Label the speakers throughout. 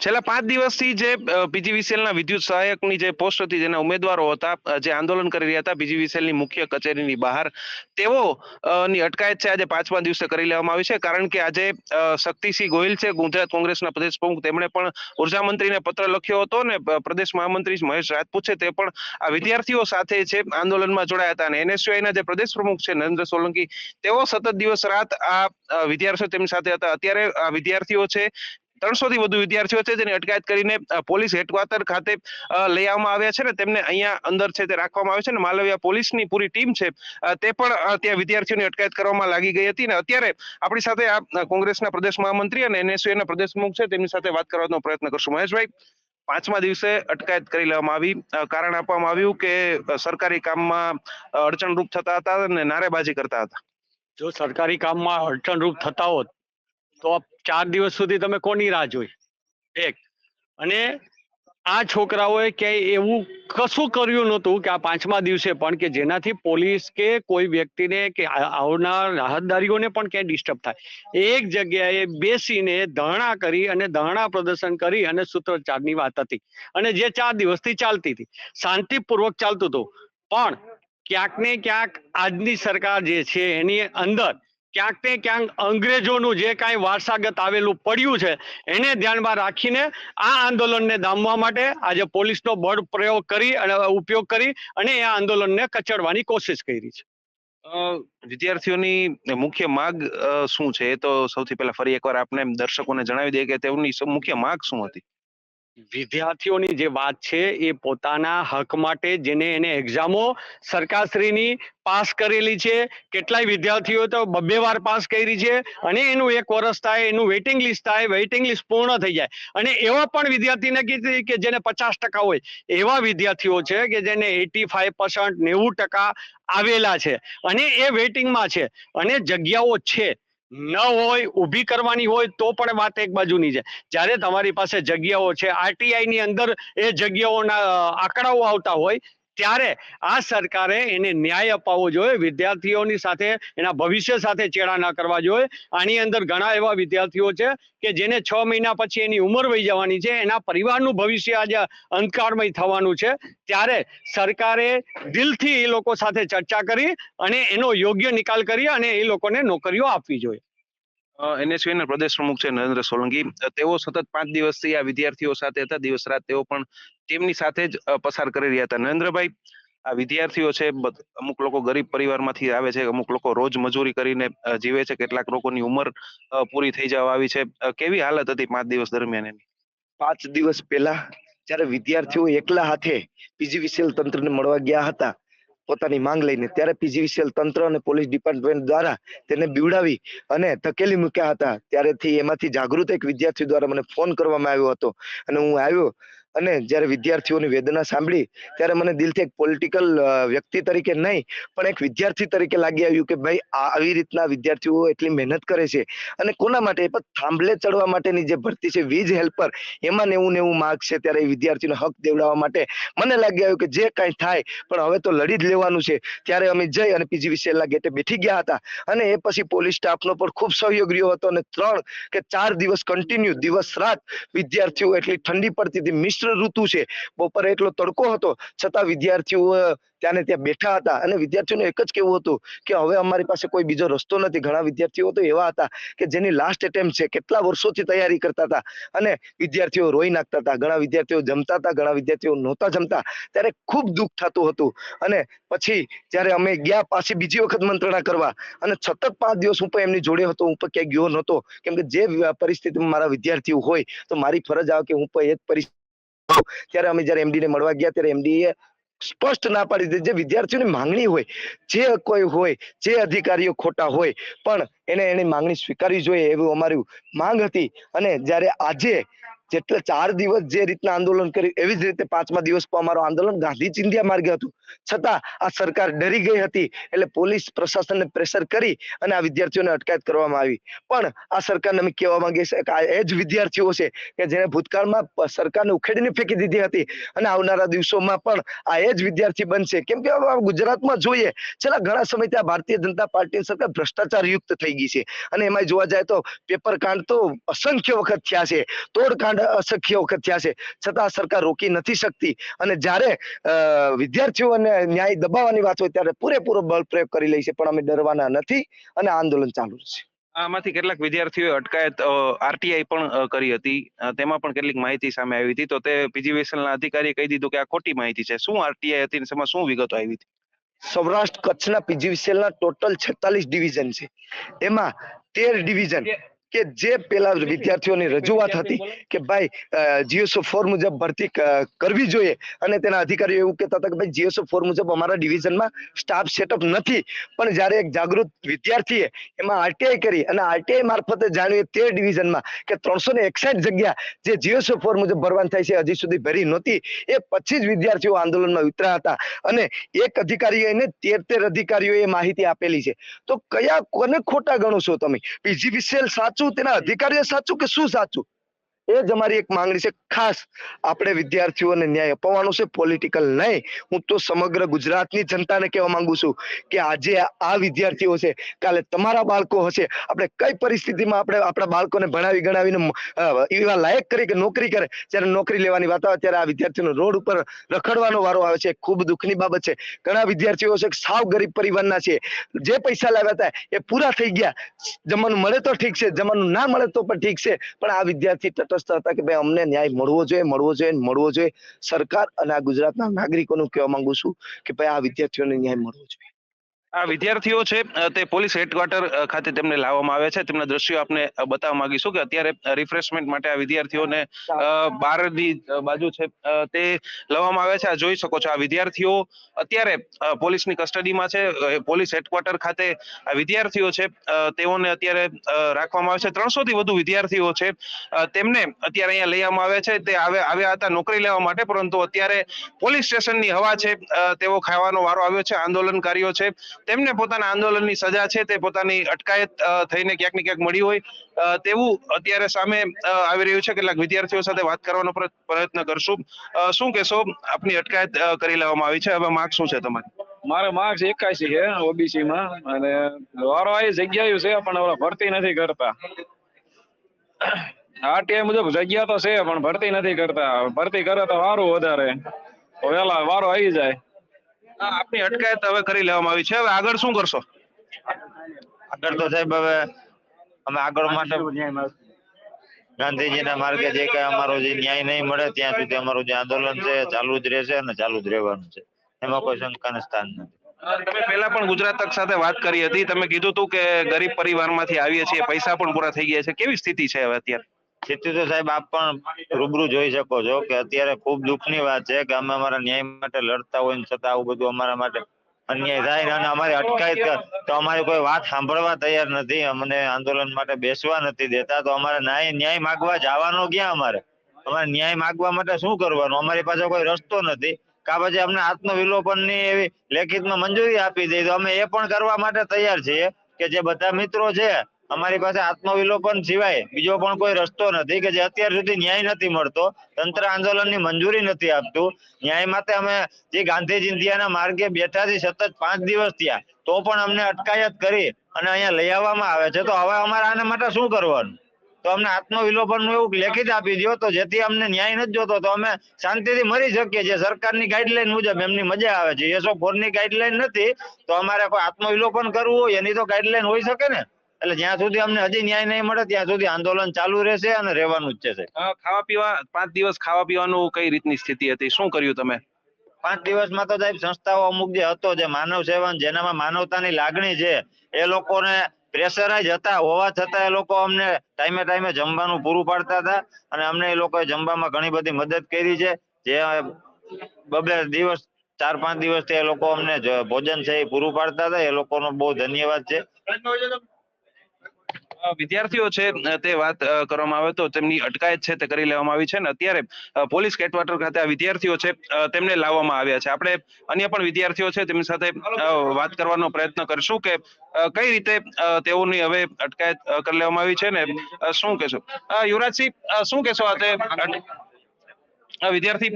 Speaker 1: છેલ્લા 5 દિવસથી જે પીજીવીસીએલના વિદ્યુત સહાયકની જે પોસ્ટ હતી, જેના ઉમેદવારો હતા, જે આંદોલન કરી રહ્યા હતા પીજીવીસીએલની મુખ્ય કચેરીની બહાર, તેઓ ની અટકાયત છે આજે 5મા દિવસે કરી લેવામાં આવી છે. કારણ કે આજે શક્તિસિંહ ગોહિલ છે, ગુજરાત કોંગ્રેસના પ્રદેશ પ્રમુખ, તેમણે પણ ઉર્જા મંત્રીને પત્ર લખ્યો હતો અને પ્રદેશ મહામંત્રી મહેશ રાજપૂત છે તે પણ આ વિદ્યાર્થીઓ સાથે છે આંદોલનમાં જોડાયા હતા. અને એનએસયુઆઈના જે પ્રદેશ પ્રમુખ છે નરેન્દ્ર સોલંકી, તેઓ સતત દિવસ રાત આ વિદ્યાર્થીઓ તેમની સાથે હતા. અત્યારે આ વિદ્યાર્થીઓ છે, 300 થી વધુ વિદ્યાર્થીઓ છે જેની અટકાયત કરીને પોલીસ હેડક્વાર્ટર ખાતે લઈ આવવામાં આવ્યા છે ને તેમને અહીંયા અંદર છે તે રાખવામાં આવે છે. ને માલવિયા પોલીસની પૂરી ટીમ છે તે પણ ત્યાં વિદ્યાર્થીઓની અટકાયત કરવામાં લાગી ગઈ હતી. ને અત્યારે આપણી સાથે આ કોંગ્રેસના પ્રદેશ મહામંત્રી અને એનએસયુના પ્રદેશ પ્રમુખ છે, તેમની સાથે વાત કરવાનો પ્રયત્ન કરશું. મહેશભાઈ, 5મા દિવસે અટકાયત કરી લેવામાં આવી, કારણ આપવામાં આવ્યું કે સરકારી કામમાં અડચણરૂપ થતા હતા અને નારેબાજી કરતા હતા.
Speaker 2: જો સરકારી કામમાં અડચણરૂપ થતા હોત તો 4 દિવસ સુધી તમે કોની રાહ જોઈ? એક, અને આ છોકરાઓએ ક્યાંય એવું કશું કર્યું નહોતું કે આ 5મા દિવસે પણ કે જેનાથી પોલીસ કે કોઈ વ્યક્તિને કે આવનાર રાહતદારીઓને પણ ક્યાંય ડિસ્ટર્બ થાય. એક જગ્યાએ બેસીને ધરણા કરી અને ધરણા પ્રદર્શન કરી અને સૂત્રોચ્ચારની વાત હતી અને જે 4 દિવસથી ચાલતી હતી, શાંતિપૂર્વક ચાલતું હતું. પણ ક્યાંક ને ક્યાંક આજની સરકાર જે છે એની અંદર ક્યાંક ને ક્યાંક અંગ્રેજોનું જે કાંઈ વારસાગત આવેલું પડ્યું છે એને ધ્યાનમાં રાખીને આ આંદોલનને દામવા માટે આજે પોલીસનો બળ પ્રયોગ કરી અને ઉપયોગ કરી અને આ આંદોલનને કચડવાની કોશિશ કરી છે.
Speaker 1: વિદ્યાર્થીઓની મુખ્ય માંગ શું છે, એ તો સૌથી પહેલા ફરી એકવાર આપણે દર્શકોને જણાવી દઈએ કે તેમની મુખ્ય માંગ શું હતી.
Speaker 2: વિદ્યાર્થીઓની જે વાત છે એ પોતાના હક માટે, જેને એને એક્ઝામો સરકારશ્રીની પાસ કરેલી છે, કેટલાય વિદ્યાર્થીઓ તો 2 વાર પાસ કરી છે અને એનું 1 વર્ષ થાય, એનું વેઇટિંગ લિસ્ટ થાય, વેઇટિંગ લિસ્ટ પૂર્ણ થઈ જાય અને એવા પણ વિદ્યાર્થીને કીધી કે જેને 50% હોય એવા વિદ્યાર્થીઓ છે કે જેને 85% 90% આવેલા છે અને એ વેઇટિંગમાં છે અને જગ્યાઓ છે. ન હોય, ઊભી કરવાની હોય તો પણ વાત એક બાજુની છે. જ્યારે તમારી પાસે જગ્યાઓ છે, આરટીઆઈ ની અંદર એ જગ્યાઓના આંકડાઓ આવતા હોય ત્યારે આ સરકારે એને ન્યાય અપાવવો જોઈએ. વિદ્યાર્થીઓની સાથે, એના ભવિષ્ય સાથે ચેડા ન કરવા જોઈએ. આની અંદર ઘણા એવા વિદ્યાર્થીઓ છે કે જેને 6 મહિના પછી એની ઉંમર વહી જવાની છે, એના પરિવારનું ભવિષ્ય આજે અંધકારમય થવાનું છે. ત્યારે સરકારે દિલથી એ લોકો સાથે ચર્ચા કરી અને એનો યોગ્ય નિકાલ કરી અને એ લોકોને નોકરીઓ આપવી જોઈએ.
Speaker 1: એનએસયુના પ્રદેશ પ્રમુખ છે નરેન્દ્ર સોલંકી, તેઓ સતત 5 દિવસથી આ વિદ્યાર્થીઓ સાથે હતા. દિવસ રાત તેઓ પણ તેમની સાથે જ પસાર કરી રહ્યા હતા. નરેન્દ્રભાઈ, આ વિદ્યાર્થીઓ છે, અમુક લોકો ગરીબ પરિવારમાંથી આવે છે, અમુક લોકો રોજ મજૂરી કરીને જીવે છે, કેટલાક લોકોની ઉંમર પૂરી થઈ જવા આવી છે. કેવી હાલત હતી 5 દિવસ દરમિયાન એની?
Speaker 3: 5 દિવસ પહેલા જ્યારે વિદ્યાર્થીઓ એકલા હાથે પીજીવીસીએલ તંત્રને મળવા ગયા હતા પોતાની માંગ લઈને, ત્યારે પીજીવીસીએલ તંત્ર અને પોલીસ ડિપાર્ટમેન્ટ દ્વારા તેને બીવડાવી અને ધકેલી મૂક્યા હતા. ત્યારેથી એમાંથી જાગૃત એક વિદ્યાર્થી દ્વારા મને ફોન કરવામાં આવ્યો હતો અને હું આવ્યો અને જ્યારે વિદ્યાર્થીઓની વેદના સાંભળી ત્યારે મને દિલથી એક પોલિટિકલ વ્યક્તિ તરીકે નહીં પણ એક વિદ્યાર્થી તરીકે લાગી આવ્યું કે ભાઈ આવી રીતના વિદ્યાર્થીઓ એટલી મહેનત કરે છે અને કોના માટે? પણ થાંભલે ચડવા માટેની જે ભરતી છે વીજ હેલ્પર, એમાં 90 માર્ક છે. ત્યારે એ વિદ્યાર્થીનો હક દેવડાવવા માટે મને લાગી આવ્યું કે જે કાંઈ થાય પણ હવે તો લડી જ લેવાનું છે. ત્યારે અમે જઈ અને પીજીવીસીએલના ગેટે બેઠી ગયા હતા અને એ પછી પોલીસ સ્ટાફનો પણ ખૂબ સહયોગ રહ્યો હતો અને 3 કે 4 દિવસ કન્ટિન્યુ દિવસ રાત વિદ્યાર્થીઓ, એટલી ઠંડી પડતી હતી, મિશ્ર ઋતુ છે, બપોરે એટલો તડકો હતો છતાં વિદ્યાર્થીઓ ત્યાં બેઠા હતા અને વિદ્યાર્થીઓને એક જ કેવું હતું કે હવે અમારી પાસે કોઈ બીજો રસ્તો નથી. ઘણા વિદ્યાર્થીઓ તો એવા હતા કે જેની લાસ્ટ એટેમ્પ છે, કેટલા વર્ષોથી તૈયારી કરતા હતા અને વિદ્યાર્થીઓ રોઈ નાખતા હતા. ઘણા વિદ્યાર્થીઓ જમતા હતા, ઘણા વિદ્યાર્થીઓ નહોતા જમતા. ત્યારે ખૂબ દુઃખ થતું હતું અને પછી જ્યારે અમે ગયા પાછી બીજી વખત મંત્રણા કરવા અને સતત 5 દિવસ હું પણ એમની જોડે હતો, હું પણ ક્યાંય ગયો નહોતો, કેમ કે જે પરિસ્થિતિમાં મારા વિદ્યાર્થીઓ હોય તો મારી ફરજ આવે કે હું પણ એ જ પરિસ્થિતિ. ત્યારે અમે જ્યારે એમડી ને મળવા ગયા ત્યારે એમડી એ સ્પષ્ટ ના પાડી દીધી, જે વિદ્યાર્થીઓની માંગણી હોય, જે કોઈ હોય, જે અધિકારીઓ ખોટા હોય પણ એની માંગણી સ્વીકારવી જોઈએ એવું અમારી માંગ હતી. અને જ્યારે આજે જેટલા 4 દિવસ જે રીતના આંદોલન કર્યું એવી જ રીતે 5મા દિવસ પર અમારું આંદોલન ગાંધી ચિંધ્યા માર્ગે હતું. છતાં આ સરકાર ડરી ગઈ હતી એટલે પોલીસ પ્રશાસનને પ્રેશર કરી અને આ વિદ્યાર્થીઓને અટકાયત કરવામાં આવી. પણ આ સરકારને અમે કહેવા માંગીએ છીએ કે આ એ જ વિદ્યાર્થીઓ છે કે જેને ભૂતકાળમાં સરકારને ઉખેડીને ફેંકી દીધી હતી અને આવનારા દિવસોમાં પણ આ એ જ વિદ્યાર્થી બનશે. કેમ કે ગુજરાતમાં જોઈએ છેલ્લા ઘણા સમયથી આ ભારતીય જનતા પાર્ટીની સરકાર ભ્રષ્ટાચાર યુક્ત થઈ ગઈ છે અને એમાં જોવા જાય તો પેપર કાંડ તો અસંખ્ય વખત થયા છે, તોડકાંડ અસંખ્ય વખત થયા છે, છતાં આ સરકાર રોકી નથી શકતી. અને જ્યારે વિદ્યાર્થીઓને ન્યાય દબાવવાની વાત હોય ત્યારે પૂરેપૂરો બળ પ્રયોગ કરી લે છે. પણ અમે ડરવાના નથી અને આંદોલન ચાલુ છે.
Speaker 1: આમાંથી કેટલાક વિદ્યાર્થીઓએ અટકાયત આરટીઆઈ પણ કરી હતી. તેમાં પણ કેટલીક માહિતી સામે આવી હતી. તો તે પીજીવીસીએલના અધિકારીએ કહી દીધું કે આ ખોટી માહિતી છે. શું આરટીઆઈ હતી ને એમાં શું વિગતો આવી હતી?
Speaker 3: સૌરાષ્ટ્ર કચ્છના પીજીવીસીએલના ટોટલ 46 ડિવિઝન છે. એમાં 13 ડિવિઝન કે જે પેલા વિદ્યાર્થીઓની રજૂઆત હતી કે ભાઈ જીએસઓ 4 મુજબ ભરતી કરવી જોઈએ અને તેના અધિકારીઓ એવું કહેતા હતા કે ભાઈ જીએસઓ 4 મુજબ અમારા ડિવિઝનમાં સ્ટાફ સેટઅપ નથી. પણ જ્યારે એક જાગૃત વિદ્યાર્થીએ એમાં આરટીઆઈ કરી અને આરટીઆઈ મારફતે જાણ્યું 13 ડિવિઝનમાં કે 361 જગ્યા જે જીએસઓ 4 મુજબ ભરવાની થાય છે હજી સુધી ભરી નહોતી. એ પછી જ વિદ્યાર્થીઓ આંદોલનમાં ઉતર્યા હતા અને એક અધિકારીએ 13 અધિકારીઓએ માહિતી આપેલી છે. તો કયા કોને ખોટા ગણો છો તમે? પીજીવીસીએલ સાચું, તેના અધિકારીઓ સાચું કે શું સાચું? એ જ અમારી એક માંગણી છે. ખાસ આપણે વિદ્યાર્થીઓને ન્યાય અપાવવાનો છે, પોલિટિકલ નહીં. હું તો સમગ્ર ગુજરાતની જનતાને કહેવા માંગુ છું કે આજે આ વિદ્યાર્થીઓ છે, કાલે તમારા બાળકો હશે. આપણે કઈ પરિસ્થિતિમાં આપણે આપણા બાળકોને ભણાવી ગણાવીને એવા લાયક કરી કે નોકરી કરે, જ્યારે નોકરી લેવાની વાત આવે ત્યારે આ વિદ્યાર્થીઓનો રોડ ઉપર રખડવાનો વારો આવે છે. ખૂબ દુઃખની બાબત છે. ઘણા વિદ્યાર્થીઓ છે સાવ ગરીબ પરિવારના છે, જે પૈસા લાવ્યા હતા એ પૂરા થઈ ગયા. જમવાનું મળે તો ઠીક છે, જમવાનું ના મળે તો પણ ઠીક છે, પણ આ વિદ્યાર્થી તટસ્થ હતા કે ભાઈ અમને ન્યાય મળવો જોઈએ, મળવો જોઈએ, મળવો જોઈએ. સરકાર અને આ ગુજરાતના નાગરિકોનું કહેવા માંગુ છું કે ભાઈ આ વિદ્યાર્થીઓને ન્યાય મળવો જોઈએ.
Speaker 1: આ વિદ્યાર્થીઓ છે તે પોલીસ હેડક્વાર્ટર ખાતે તેમને લાવવામાં આવે છે. તેમના દ્રશ્યો આપને બતાવવા માંગીશું કે અત્યારે રિફ્રેશમેન્ટ માટે આ વિદ્યાર્થીઓને બહારની બાજુ છે તે લાવવામાં આવે છે. આ જોઈ શકો છો આ વિદ્યાર્થીઓ અત્યારે પોલીસની કસ્ટડીમાં છે. પોલીસ હેડક્વાર્ટર ખાતે આ વિદ્યાર્થીઓ છે તેઓને અત્યારે રાખવામાં આવે છે. 300 થી વધુ વિદ્યાર્થીઓ છે તેમને અત્યારે અહીંયા લઈ આવવામાં આવે છે. તે આવ્યા હતા નોકરી લેવા માટે, પરંતુ અત્યારે પોલીસ સ્ટેશનની હવા છે તેઓ ખાવાનો વારો આવ્યો છે. આંદોલનકારીઓ છે તેમને પોતાના આંદોલનની સજા છે તે પોતાની અટકાયત થઈને ક્યાંક ને ક્યાંક મળી હોય તેવું અત્યારે સામે આવી રહ્યું છે. કેટલાક વિદ્યાર્થીઓ સાથે વાત કરવાનો પ્રયત્ન કરશું. શું કહેશો? આપની અટકાયત કરી લેવામાં આવી છે, હવે માર્ક શું છે તમારી?
Speaker 4: મારે માર્ક્સ 81 છે ઓબીસી માં અને વારો આવી જગ્યાએ છે પણ હવે ભરતી નથી કરતા. આરટીઆઈ મુજબ જગ્યા તો છે પણ ભરતી નથી કરતા. ભરતી કરે તો સારું, વધારે વહેલા વારો આવી જાય.
Speaker 1: આપની અટકાયત હવે કરી લેવામાં આવી છે. હવે આગળ શું કરશો?
Speaker 5: આગળ તો સાહેબ હવે અમે આગળ માટે ગાંધીજીના માર્ગે જે કઈ અમારો જે ન્યાય નહીં મળે ત્યાં સુધી અમારું જે આંદોલન છે ચાલુ જ રહેશે અને ચાલુ જ રહેવાનું છે. એમાં કોઈ શંકાને સ્થાન નથી.
Speaker 1: તમે પહેલા પણ ગુજરાત તક સાથે વાત કરી હતી. તમે કીધું હતું કે ગરીબ પરિવારમાંથી આવીએ છીએ, પૈસા પણ પૂરા થઈ ગયા છે. કેવી સ્થિતિ છે હવે અત્યારે?
Speaker 5: સ્થિતિ તો સાહેબ આપ પણ રૂબરૂ જોઈ શકો છો કે અત્યારે ખૂબ દુઃખની વાત છે કે અમે અમારા ન્યાય માટે લડતા હોય છતાં આવું બધું અમારા માટે અન્યાય થાય અને અમારી અટકાયત તો અમારી કોઈ વાત સાંભળવા તૈયાર નથી. અમને આંદોલન માટે બેસવા નથી દેતા. તો અમારે ન્યાય માગવા જવાનો ક્યાં? અમારે ન્યાય માગવા માટે શું કરવાનું? અમારી પાસે કોઈ રસ્તો નથી. કા પછી અમને આત્મવિલોપનની એવી લેખિતમાં મંજૂરી આપી દે તો અમે એ પણ કરવા માટે તૈયાર છીએ કે જે બધા મિત્રો છે અમારી પાસે આત્મવિલોપન સિવાય બીજો પણ કોઈ રસ્તો નથી કે જે અત્યાર સુધી ન્યાય નથી મળતો. તંત્ર આંદોલનની મંજૂરી નથી આપતું. ન્યાય માટે અમે જે ગાંધી ચિંધ્યાના માર્ગે બેઠા છે સતત 5 દિવસ થયા તો પણ અમને અટકાયત કરી અને અહીંયા લઈ આવવામાં આવે છે. તો હવે અમારે આના માટે શું કરવાનું? તો અમને આત્મવિલોપનનું એવું લેખિત આપી દો તો જેથી અમને ન્યાય નથી જોતો તો અમે શાંતિથી મરી શકીએ. જે સરકારની ગાઈડલાઈન મુજબ એમની મજા આવે છે. એસો 4 ની ગાઈડલાઈન નથી તો અમારે કોઈ આત્મવિલોપન કરવું હોય એની તો ગાઈડલાઈન હોઈ શકે ને. એટલે જ્યાં સુધી અમને હજી ન્યાય નહીં મળે ત્યાં સુધી આંદોલન ચાલુ રહેશે અને રહેવાનું જ છે.
Speaker 1: ખાવા પીવા 5 દિવસ ખાવા પીવાનું કઈ રીતની સ્થિતિ હતી? શું કર્યું તમે?
Speaker 5: 5 દિવસમાં તો સાહેબ સંસ્થાઓ અમુક જે હતો જે માનવ સેવન જેનામાં માનવતાની લાગણી છે એ લોકોને પ્રેશરાઇઝ હતા હોવા છતાં એ લોકો અમને ટાઈમે જમવાનું પૂરું પાડતા હતા અને અમને એ લોકોએ જમવામાં ઘણી બધી મદદ કરી છે. જે 2 દિવસ 4-5 દિવસથી એ લોકો અમને ભોજન છે એ પૂરું પાડતા હતા. એ લોકોનો બહુ ધન્યવાદ છે.
Speaker 1: વિદ્યાર્થીઓ છે તે વાત કરવામાં આવે તો તેમની અટકાયત છે તે કરી લેવામાં આવી છે ને અત્યારે પોલીસ હેડક્વાર્ટર ખાતે આ વિદ્યાર્થીઓ છે તેમને લાવવામાં આવ્યા છે. આપણે અન્ય પણ વિદ્યાર્થીઓ છે તેમની સાથે વાત કરવાનો પ્રયત્ન કરશું કે કઈ રીતે તેઓની હવે અટકાયત કરી લેવામાં આવી છે ને શું કહેશો યુવરાજસિંહ, શું કહેશો આ તે વિદ્યાર્થી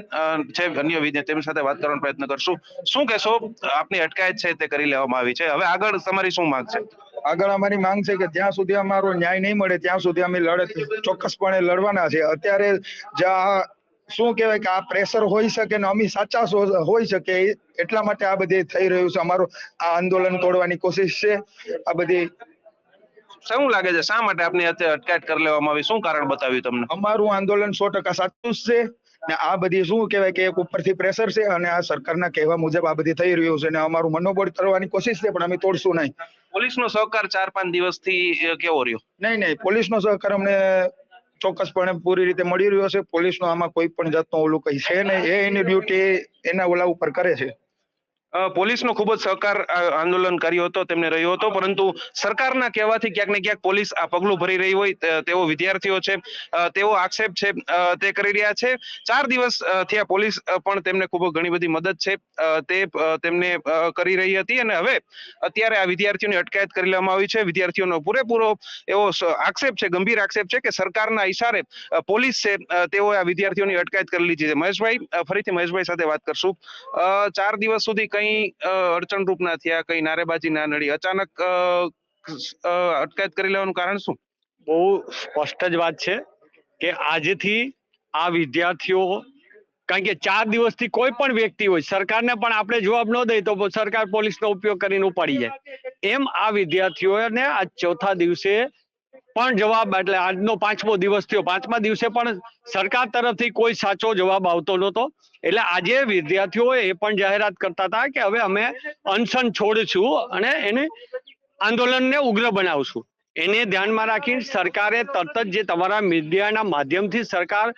Speaker 1: છે અન્ય વિદ્યાર્થી તેમની સાથે વાત કરવાનો પ્રયત્ન કરશું. શું કહેશો, આપની અટકાયત છે તે કરી લેવામાં આવી છે, હવે આગળ તમારી શું માંગ છે?
Speaker 6: આગળ અમારી માંગ છે કે જ્યાં સુધી અમારો ન્યાય નહીં મળે ત્યાં સુધી અમે લડત ચોક્કસપણે લડવાના છે. અત્યારે જ્યાં શું કહેવાય કે આ પ્રેશર હોઈ શકે ને અમે સાચા હોઈ શકે એટલા માટે આ બધી થઈ રહ્યું છે. અમારું આ આંદોલન તોડવાની કોશિશ છે. આ બધી
Speaker 1: શું લાગે છે શા માટે આપની અટકાયત કરી લેવામાં આવી, શું કારણ બતાવ્યું તમને?
Speaker 6: અમારું આંદોલન 100% સાચું જ છે ને આ બધી શું કહેવાય કે એક ઉપરથી પ્રેશર છે અને આ સરકારના કહેવા મુજબ આ બધી થઈ રહ્યું છે ને અમારું મનોબળ કરવાની કોશિશ છે પણ અમે તોડશું નહીં.
Speaker 1: પોલીસનો સહકાર 4-5 દિવસથી કેવો રહ્યો?
Speaker 6: નહીં, પોલીસનો સહકાર અમને ચોક્કસપણે પૂરી રીતે મળી રહ્યો છે. પોલીસનો આમાં કોઈ પણ જાતનો ઓલું કઈ છે નહીં. એ એની ડ્યુટી એના ઓલા ઉપર કરે છે.
Speaker 1: પોલીસનો ખૂબ જ સહકાર આંદોલન કર્યો હતો તેમને રહ્યો હતો, પરંતુ સરકારના કહેવાથી ક્યાંક ને ક્યાંક પોલીસ આ પગલું ભરી રહી હોય તેવો વિદ્યાર્થીઓ છે તેવો આક્ષેપ છે તે કરી રહ્યા છે. 4 દિવસ થયા પોલીસ પણ તેમને ખૂબ ઘણી બધી મદદ છે તે તેમને કરી રહી હતી અને હવે અત્યારે આ વિદ્યાર્થીઓની અટકાયત કરી લેવામાં આવી છે. વિદ્યાર્થીઓનો પૂરેપૂરો એવો આક્ષેપ છે, ગંભીર આક્ષેપ છે કે સરકારના ઈશારે પોલીસ છે તેઓ આ વિદ્યાર્થીઓની અટકાયત કરી લીધી છે. મહેશભાઈ, ફરીથી મહેશભાઈ સાથે વાત કરશું. 4 દિવસ સુધી કઈ અડચણરૂપ ના થયા, કઈ નારેબાજી ના નડી, અચાનક અટકાયત કરી લેવાનું કારણ શું?
Speaker 2: બહુ સ્પષ્ટ જ વાત છે કે આજથી આ વિદ્યાર્થીઓ, કારણ કે 4 દિવસથી કોઈ પણ વ્યક્તિ હોય, સરકારને પણ આપણે જવાબ ન દઈએ તો સરકાર પોલીસનો ઉપયોગ કરીને ઉપાડી જાય, એમ આ વિદ્યાર્થીઓને આ ચોથા દિવસે પણ જવાબ, એટલે આજનો 5મો દિવસ થયો, 5મા દિવસે પણ સરકાર તરફથી કોઈ સાચો જવાબ આવતો નહોતો. એટલે આજે વિદ્યાર્થીઓ એ પણ જાહેરાત કરતા હતા કે હવે અમે અનશન છોડશું અને એને આંદોલનને ઉગ્ર બનાવશું. એને ધ્યાનમાં રાખી સરકારે તરત જ, જે તમારા મીડિયાના માધ્યમથી સરકાર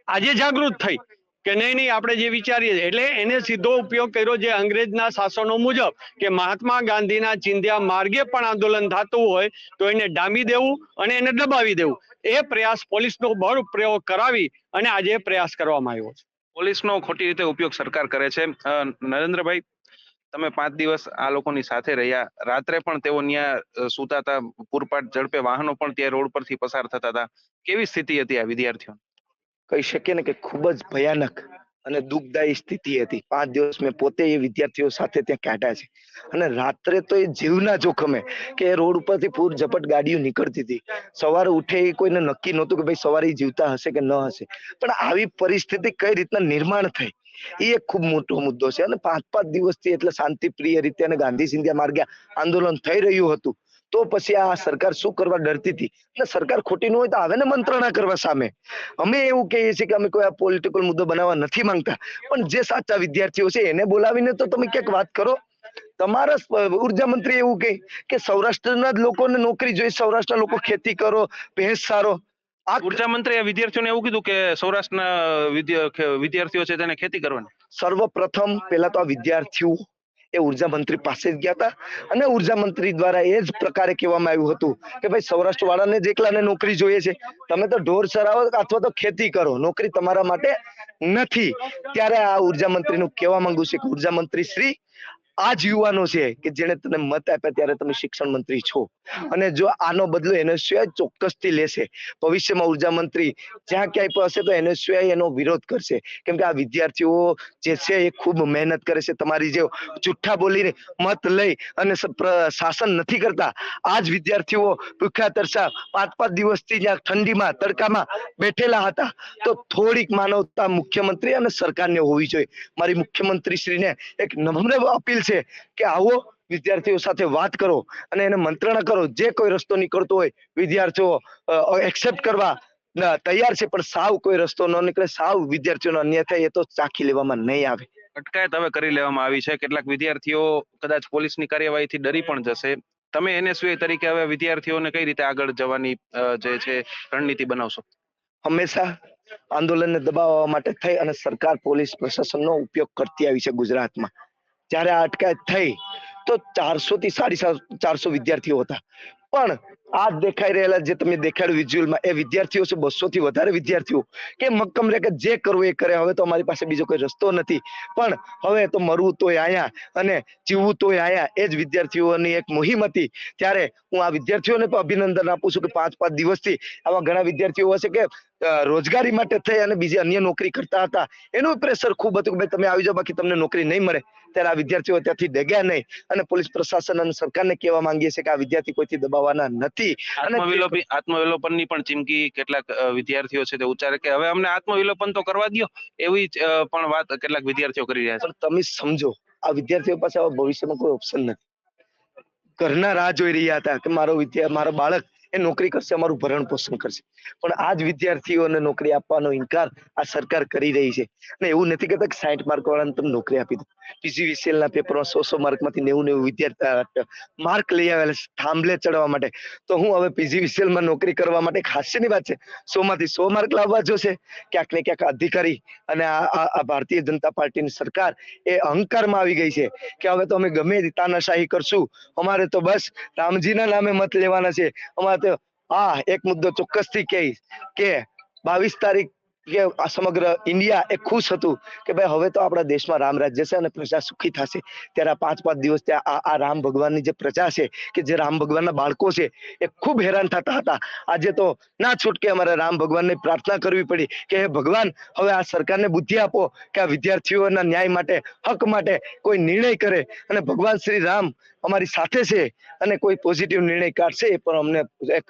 Speaker 2: આજે જાગૃત થઈ કે નહીં આપણે જે વિચારીએ, એટલે એને સીધો ઉપયોગ કર્યો જે અંગ્રેજના શાસનો મુજબ કે મહાત્મા ગાંધીના ચિંધ્યા માર્ગે પણ આંદોલન થતું હોય તો એને ડામી દેવું અને એને દબાવી દેવું, એ પ્રયાસ પોલીસનો બળ પ્રયોગ કરાવી અને આજે પ્રયાસ કરવામાં આવ્યો છે.
Speaker 1: પોલીસનો ખોટી રીતે ઉપયોગ સરકાર કરે છે. નરેન્દ્રભાઈ, તમે 5 દિવસ આ લોકોની સાથે રહ્યા, રાત્રે પણ તેઓ ત્યાં સૂતા હતા, પૂરપાટ ઝડપે વાહનો પણ ત્યાં રોડ પરથી પસાર થતા હતા, કેવી સ્થિતિ હતી આ વિદ્યાર્થીઓ?
Speaker 3: કહી શકીએ ને કે ખૂબ જ ભયાનક અને દુઃખદાયી સ્થિતિ હતી. 5 દિવસ મેં પોતે એ વિદ્યાર્થીઓ સાથે ત્યાં કાઢ્યા છે અને રાત્રે તો એ જીવના જોખમે કે રોડ ઉપરથી પૂર ઝપટ ગાડીઓ નીકળતી હતી. સવારે ઉઠે એ કોઈને નક્કી નહોતું કે ભાઈ સવારે જીવતા હશે કે ન હશે, પણ આવી પરિસ્થિતિ કઈ રીતના નિર્માણ થઈ એ એક ખૂબ મોટો મુદ્દો છે. અને 5 દિવસથી એટલે શાંતિપ્રિય રીતે અને ગાંધી ચિંધ્યા માર્ગે આંદોલન થઈ રહ્યું હતું, તો પછી આ સરકાર શું કરવા ડરતી હતી? અને સરકાર ખોટી ન હોય તો આવે ને મંત્રણા કરવા સામે. અમે એવું કહીએ છીએ કે અમે કોઈ આ પોલિટિકલ મુદ્દો બનાવવા નથી માંગતા, પણ જે સાચા વિદ્યાર્થીઓ છે એને બોલાવીને તો તમે ક્યાંક વાત કરો. તમારા ઉર્જા મંત્રી એવું કહે કે સૌરાષ્ટ્રના જ લોકોને નોકરી જોઈએ, સૌરાષ્ટ્રના લોકો ખેતી કરો, ભેંસ સારો. આ
Speaker 1: ઉર્જા મંત્રીએ વિદ્યાર્થીઓને એવું કીધું કે સૌરાષ્ટ્રના વિદ્યાર્થીઓ છે તેને ખેતી કરવાની.
Speaker 3: સર્વપ્રથમ પહેલા તો આ વિદ્યાર્થીઓ એ ઉર્જા મંત્રી પાસે જ ગયા હતા અને ઉર્જા મંત્રી દ્વારા એ જ પ્રકારે કહેવામાં આવ્યું હતું કે ભાઈ સૌરાષ્ટ્ર વાળાને જ એકલાને નોકરી જોઈએ છે, તમે તો ઢોર ચરાવો અથવા તો ખેતી કરો, નોકરી તમારા માટે નથી. ત્યારે આ ઉર્જા મંત્રીનું કહેવા માંગુ છે કે ઉર્જા મંત્રી શ્રી, આ જ યુવાનો છે કે જેને તને મત આપ્યા ત્યારે તમે શિક્ષણ મંત્રી છો, અને જો આનો બદલો એનએસયુઆઈ ચોક્કસથી લેશે. ભવિષ્યમાં ઉર્જા મંત્રી જ્યાં ક્યાંય હશે તો એનએસયુઆઈ એનો વિરોધ કરશે, કેમ કે આ વિદ્યાર્થીઓ જે છે એ ખૂબ મહેનત કરે છે. તમારી જે જુઠ્ઠા બોલીને મત લઈ અને શાસન નથી કરતા, આ જ વિદ્યાર્થીઓ ભૂખ્યા તરસા 5 દિવસથી જ્યાં ઠંડીમાં તડકામાં બેઠેલા હતા, તો થોડીક માનવતા મુખ્યમંત્રી અને સરકારને હોવી જોઈએ. મારી મુખ્યમંત્રી શ્રીને એક નમ્ર અપીલ છે કે આવો વિદ્યાર્થીઓ સાથે વાત કરો અને એને મંત્રણા કરો. જે કોઈ રસ્તો નીકળતો હોય વિદ્યાર્થીઓ એક્સેપ્ટ કરવા તૈયાર છે, પણ સાવ કોઈ રસ્તો ન નીકળે, સાવ વિદ્યાર્થીઓનો અન્યાય થાય એ તો ચાખી લેવામાં નહીં આવે.
Speaker 1: અટકાયત હવે કરી લેવામાં આવી છે. કેટલાક વિદ્યાર્થીઓ કદાચ પોલીસની કાર્યવાહીથી ડરી પણ જશે. તમે એનએસયુઆઈ તરીકે હવે વિદ્યાર્થીઓને કઈ રીતે આગળ જવાની જે છે રણનીતિ બનાવશો?
Speaker 3: હંમેશા આંદોલનને દબાવવા માટે થઈ અને સરકાર પોલીસ પ્રશાસનનો ઉપયોગ કરતી આવી છે ગુજરાતમાં. જ્યારે આ અટકાયત થઈ તો 400 થી 450 વિદ્યાર્થીઓ હતા, પણ આ દેખાઈ રહેલા જે તમે દેખાડ્યું વિઝ્યુઅલમાં એ વિદ્યાર્થીઓ છે, 200 થી વધારે વિદ્યાર્થીઓ કે મક્કમ રે કે જે કરવું એ કરે. હવે તો અમારી પાસે બીજો કોઈ રસ્તો નથી, પણ હવે તો મરવું તોય આયા અને જીવવું તોય આયા. એ જ વિદ્યાર્થીઓની એક મુહિમ હતી. ત્યારે હું આ વિદ્યાર્થીઓને પણ અભિનંદન આપું છું કે 5-5 દિવસથી આવા ઘણા વિદ્યાર્થીઓ હશે કે રોજગારી માટે થઈ અને બીજી અન્ય નોકરી કરતા હતા. એનું પ્રેશર ખૂબ હતું કે ભાઈ તમે આવી જાઓ, બાકી તમને નોકરી નહીં મળે. ત્યારે આ વિદ્યાર્થીઓ ત્યાંથી ડગ્યા નહીં અને પોલીસ પ્રશાસન અને સરકારને કહેવા માંગીએ છીએ કે આ વિદ્યાર્થી કોઈથી દબાવવાના નથી. અને
Speaker 1: આત્મવિલોપનની પણ ચીમકી કેટલાક વિદ્યાર્થીઓ છે તે ઉચ્ચારે કે હવે અમને આત્મવિલોપન તો કરવા દ્યો, એવી પણ વાત કેટલાક વિદ્યાર્થીઓ કરી રહ્યા છે.
Speaker 3: પણ તમે સમજો, આ વિદ્યાર્થીઓ પાસે હવે ભવિષ્યમાં કોઈ ઓપ્શન નથી. ઘરના રાહ જોઈ રહ્યા હતા કે મારો બાળક એ નોકરી કરશે, અમારું ભરણ પોષણ કરશે, પણ આ જ વિદ્યાર્થીઓને નોકરી આપવાનો ઇનકાર આ સરકાર કરી રહી છે. અને એવું નથી કહેતા કે 60 માર્ક વાળાને તમે નોકરી આપી દો. પીજીવીસીએલ ના પેપરમાં 100 માર્કમાંથી 90 વિદ્યાર્થી માર્ક લઈ આવેલા છે થાંભલે ચડવા માટે. તો હું હવે પીજીવીસીએલ માં નોકરી કરવા માટે એક હાસ્યની વાત છે, 100 માંથી 100 માર્ક લાવવા જોશે. ક્યાંક ને ક્યાંક અધિકારી અને આ ભારતીય જનતા પાર્ટીની સરકાર એ અહંકારમાં આવી ગઈ છે કે હવે તો અમે ગમે તે તાનાશાહી કરશું, અમારે તો બસ રામજીના નામે મત લેવાના છે. અમારે તો એક મુદ્દો ચોક્કસથી કહીશ કે 22 તારીખ કે સમગ્ર ઇન્ડિયા એ ખુશ હતું કે ભાઈ હવે તો આપણા દેશમાં રામ રાજ્ય છે અને પ્રજા સુખી થશે. ત્યારે આ 5-5 દિવસ આ રામ ભગવાનની જે પ્રજા છે કે જે રામ ભગવાનના બાળકો છે એ ખૂબ હેરાન થતા હતા. આજે તો ના છૂટકે અમારે રામ ભગવાનને પ્રાર્થના કરવી પડી કે હે ભગવાન, હવે આ સરકારને બુદ્ધિ આપો કે આ વિદ્યાર્થીઓના ન્યાય માટે, હક માટે કોઈ નિર્ણય કરે અને ભગવાન શ્રી રામ અમારી સાથે છે અને કોઈ પોઝિટિવ નિર્ણય કાઢશે એ પણ અમને એક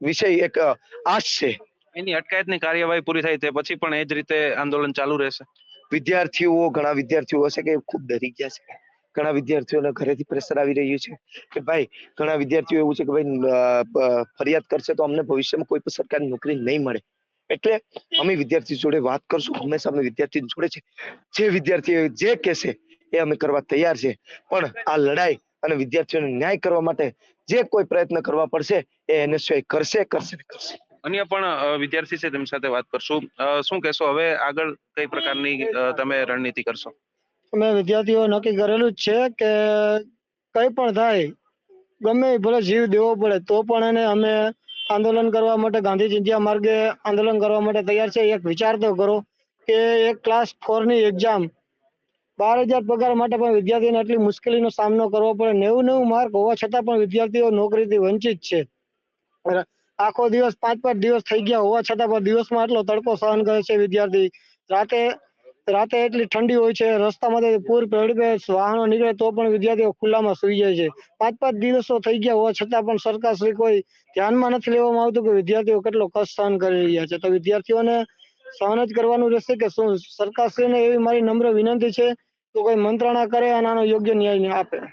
Speaker 3: વિષય, એક આશ છે.
Speaker 1: એની અટકાયતની કાર્યવાહી પૂરી થાય તે પછી પણ એ જ રીતે આંદોલન ચાલુ રહેશે.
Speaker 3: ઘણા વિદ્યાર્થીઓ હશે કે ખૂબ ડરી ગયા છે. ઘણા વિદ્યાર્થીઓને ઘરેથી પ્રેશર આવી રહ્યું છે કે ભાઈ, ઘણા વિદ્યાર્થીઓ એવું છે કે ભાઈ ફરિયાદ કરશે તો અમને ભવિષ્યમાં કોઈ પણ સરકારી નોકરી નહીં મળે. એટલે અમે વિદ્યાર્થી જોડે વાત કરશું, હંમેશા અમે વિદ્યાર્થી જોડે છે. જે વિદ્યાર્થીઓ જે કહેશે એ અમે કરવા તૈયાર છે. પણ આ લડાઈ અને વિદ્યાર્થીઓને ન્યાય કરવા માટે જે કોઈ પ્રયત્ન કરવા પડશે એ એનએસયુઆઈ કરશે.
Speaker 1: અન્ય પણ વિદ્યાર્થી છે તેમની સાથે વાત કરશું. શું કહેશો, હવે આગળ કઈ પ્રકારની તમે રણનીતિ કરશો?
Speaker 7: અમે વિદ્યાર્થીઓ નક્કી કરેલું જ છે કે કઈ પણ થાય, ગમે એ ભલે જીવ દેવો પડે તો પણ એને અમે આંદોલન કરવા માટે ગાંધી ચિંધ્યા માર્ગે આંદોલન કરવા માટે તૈયાર છે. એક વિચાર તો કરો કે એક ક્લાસ 4 ની એક્ઝામ 12,000 પગાર માટે પણ વિદ્યાર્થીઓને એટલી મુશ્કેલીનો સામનો કરવો પડે. 90 માર્ક હોવા છતાં પણ વિદ્યાર્થીઓ નોકરીથી વંચિત છે. આખો દિવસ 5-5 દિવસ થઈ ગયા હોવા છતાં પણ દિવસમાં આટલો તડકો સહન કરે છે વિદ્યાર્થી. રાતે એટલી ઠંડી હોય છે, રસ્તામાંથી પૂર પડે, વાહનો નીકળે તો પણ વિદ્યાર્થીઓ ખુલ્લામાં સુઈ જાય છે. 5-5 દિવસો થઈ ગયા હોવા છતાં પણ સરકારશ્રી કોઈ ધ્યાનમાં નથી લેવામાં આવતું કે વિદ્યાર્થીઓ કેટલો કષ્ટ સહન કરી રહ્યા છે. તો વિદ્યાર્થીઓને સહન જ કરવાનું રહેશે કે શું? સરકારશ્રીને એવી મારી નમ્ર વિનંતી છે તો કોઈ મંત્રણા કરે અને આનો યોગ્ય ન્યાય આપે.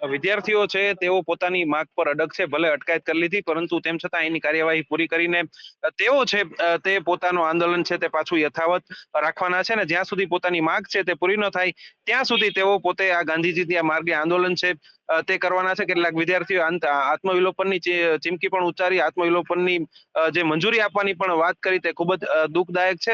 Speaker 1: વિદ્યાર્થીઓ છે તેઓ પોતાની માગ પર અડગ છે, ભલે અટકાયત કરી લીધી પરંતુ તેમ છતાં એની કાર્યવાહી પૂરી કરીને તેઓ છે તે પોતાનું આંદોલન છે તે પાછું યથાવત રાખવાના છે. ને જ્યાં સુધી પોતાની માગ છે તે પૂરી ન થાય ત્યાં સુધી તેઓ પોતે આ ગાંધીજી માર્ગે આંદોલન છે તે કરવાના છે. કેટલાક વિદ્યાર્થીઓ આત્મવિલોપનની ચીમકી પણ ઉચ્ચારી, આત્મવિલોપનની જે મંજૂરી આપવાની પણ વાત કરી તે ખૂબ જ દુઃખદાયક છે.